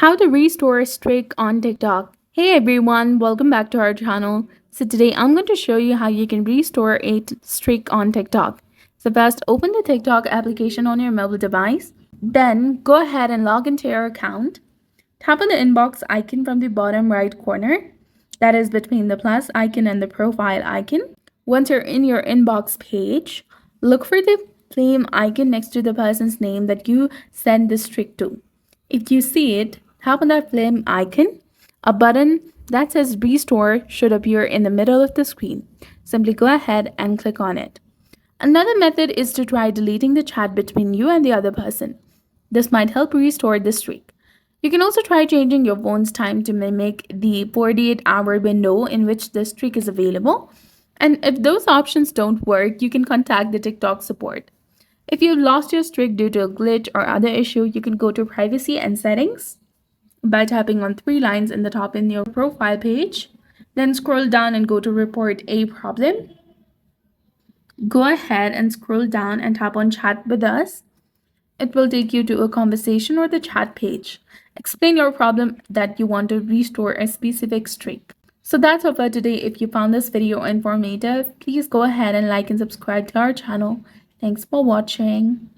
How to restore a streak on TikTok. Hey everyone, welcome back to our channel. So today I'm going to show you how you can restore a streak on TikTok. So first open the TikTok application on your mobile device. Then go ahead and log into your account. Tap on the inbox icon from the bottom right corner. That is between the plus icon and the profile icon. Once you're in your inbox page, look for the flame icon next to the person's name that you send the streak to. If you see it, tap on that flame icon. A button that says restore should appear in the middle of the screen. Simply go ahead and click on it. Another method is to try deleting the chat between you and the other person. This might help restore the streak. You can also try changing your phone's time to mimic the 48-hour window in which the streak is available. And if those options don't work, you can contact the TikTok support. If you've lost your streak due to a glitch or other issue, you can go to privacy and settings by tapping on three lines in the top in your profile page. Then scroll down and go to report a problem. Go ahead and scroll down and tap on chat with us. It will take you to a conversation or the chat page. Explain your problem that you want to restore a specific streak. So that's all for today. If you found this video informative, please go ahead and like and subscribe to our channel. Thanks for watching.